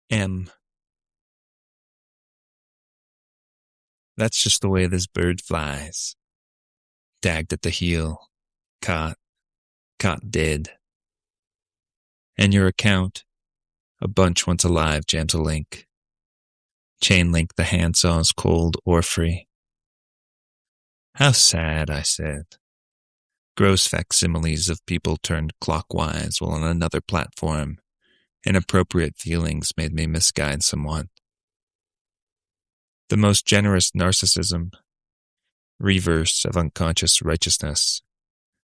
M. That's just the way this bird flies. Tagged at the heel. Caught dead. And your account, a bunch once alive jam to link. Chain link the handsaw's cold or free. How sad, I said. Gross facsimiles of people turned clockwise while on another platform. Inappropriate feelings made me misguide somewhat. The most generous narcissism, reverse of unconscious righteousness,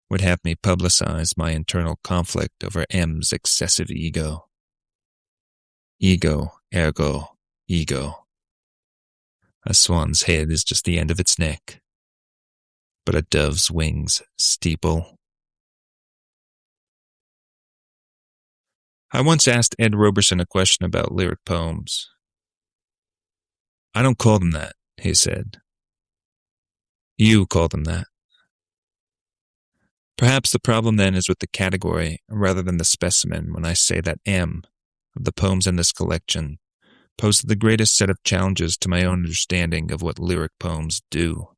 would have me publicize my internal conflict over M's excessive ego. Ego, ergo, ego. A swan's head is just the end of its neck, but a dove's wings steeple. I once asked Ed Roberson a question about lyric poems. I don't call them that, he said. You call them that. Perhaps the problem then is with the category rather than the specimen when I say that M, of the poems in this collection, poses the greatest set of challenges to my own understanding of what lyric poems do.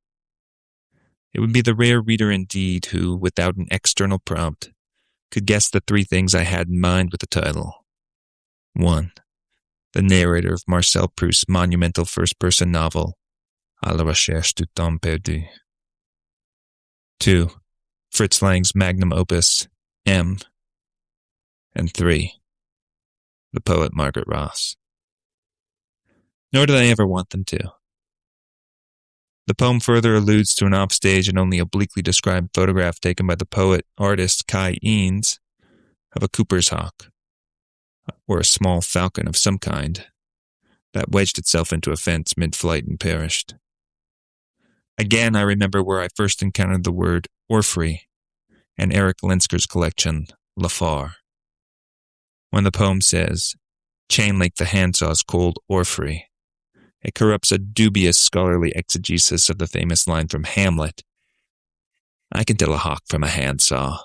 It would be the rare reader indeed who, without an external prompt, could guess the three things I had in mind with the title. 1. The narrator of Marcel Proust's monumental first-person novel, À la recherche du temps perdu. 2. Fritz Lang's magnum opus, M. And 3. The poet Margaret Ross. Nor did I ever want them to. The poem further alludes to an offstage and only obliquely described photograph taken by the poet-artist Kai Eanes of a Cooper's hawk, or a small falcon of some kind, that wedged itself into a fence mid-flight and perished. Again, I remember where I first encountered the word orphrey in Eric Linsker's collection, La Far. When the poem says, chain link the handsaw's cold orphrey, it corrupts a dubious scholarly exegesis of the famous line from Hamlet, I can tell a hawk from a handsaw.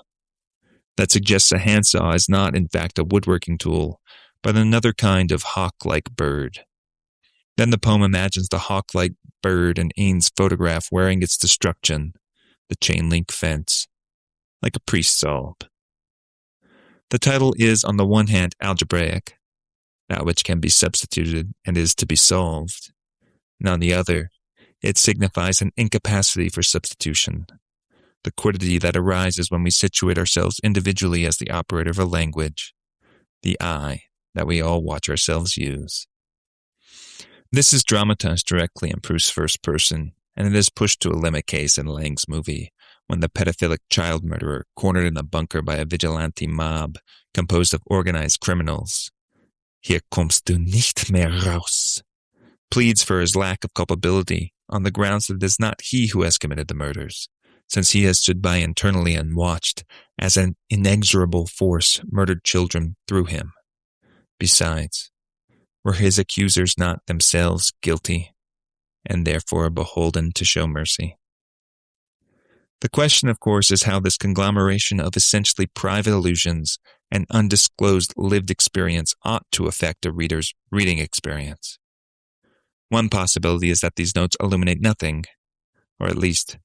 That suggests a handsaw is not, in fact, a woodworking tool, but another kind of hawk-like bird. Then the poem imagines the hawk-like bird in Eanes' photograph wearing its destruction, the chain-link fence, like a priest's alb. The title is, on the one hand, algebraic, that which can be substituted and is to be solved, and on the other, it signifies an incapacity for substitution, the quiddity that arises when we situate ourselves individually as the operator of a language, the I that we all watch ourselves use. This is dramatized directly in Proust's first person, and it is pushed to a limit case in Lang's movie, when the pedophilic child murderer, cornered in a bunker by a vigilante mob composed of organized criminals, Hier kommst du nicht mehr raus, pleads for his lack of culpability on the grounds that it is not he who has committed the murders, since he has stood by internally and watched as an inexorable force murdered children through him. Besides, were his accusers not themselves guilty, and therefore beholden to show mercy? The question, of course, is how this conglomeration of essentially private illusions and undisclosed lived experience ought to affect a reader's reading experience. One possibility is that these notes illuminate nothing, or at least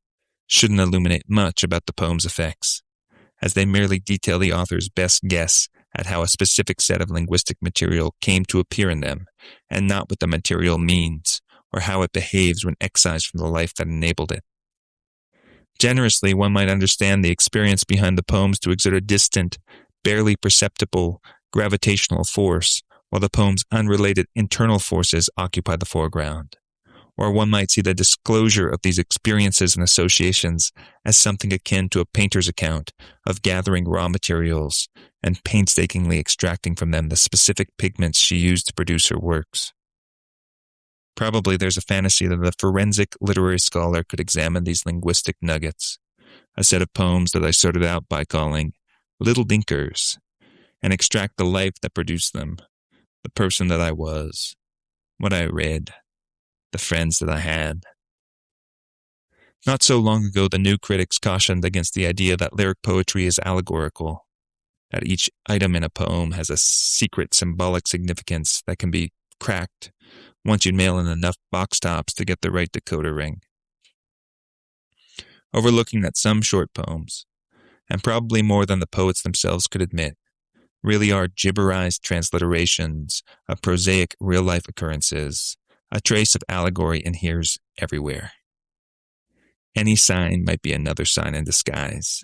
shouldn't illuminate much about the poem's effects, as they merely detail the author's best guess at how a specific set of linguistic material came to appear in them, and not what the material means, or how it behaves when excised from the life that enabled it. Generously, one might understand the experience behind the poems to exert a distant, barely perceptible gravitational force, while the poem's unrelated internal forces occupy the foreground. Or one might see the disclosure of these experiences and associations as something akin to a painter's account of gathering raw materials and painstakingly extracting from them the specific pigments she used to produce her works. Probably there's a fantasy that a forensic literary scholar could examine these linguistic nuggets, a set of poems that I started out by calling Little Dinkers, and extract the life that produced them, the person that I was, what I read, the friends that I had. Not so long ago, the new critics cautioned against the idea that lyric poetry is allegorical, that each item in a poem has a secret symbolic significance that can be cracked once you mail in enough box tops to get the right decoder ring. Overlooking that some short poems, and probably more than the poets themselves could admit, really are gibberized transliterations of prosaic real-life occurrences, a trace of allegory inheres everywhere. Any sign might be another sign in disguise.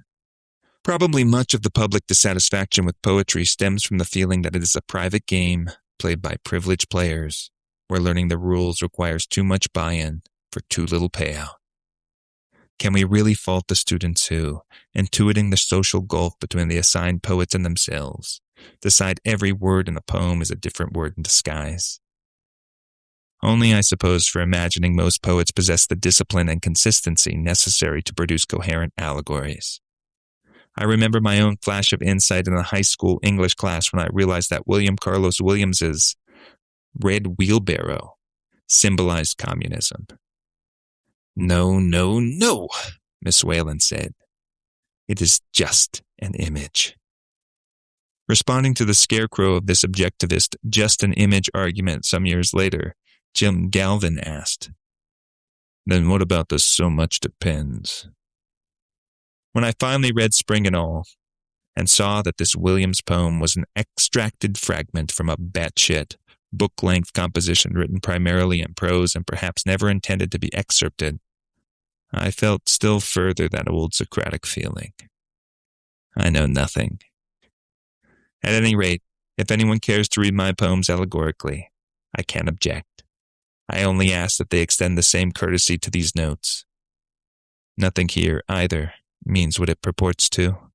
Probably much of the public dissatisfaction with poetry stems from the feeling that it is a private game played by privileged players, where learning the rules requires too much buy-in for too little payout. Can we really fault the students who, intuiting the social gulf between the assigned poets and themselves, decide every word in a poem is a different word in disguise? Only, I suppose, for imagining most poets possess the discipline and consistency necessary to produce coherent allegories. I remember my own flash of insight in a high school English class when I realized that William Carlos Williams's red wheelbarrow symbolized communism. "No, no, no," Miss Whalen said. "It is just an image." Responding to the scarecrow of this objectivist just an image argument some years later, Jim Galvin asked, "Then what about the so much depends?" When I finally read Spring and All, and saw that this Williams poem was an extracted fragment from a batshit, book-length composition written primarily in prose and perhaps never intended to be excerpted, I felt still further that old Socratic feeling. I know nothing. At any rate, if anyone cares to read my poems allegorically, I can't object. I only ask that they extend the same courtesy to these notes. Nothing here, either, means what it purports to.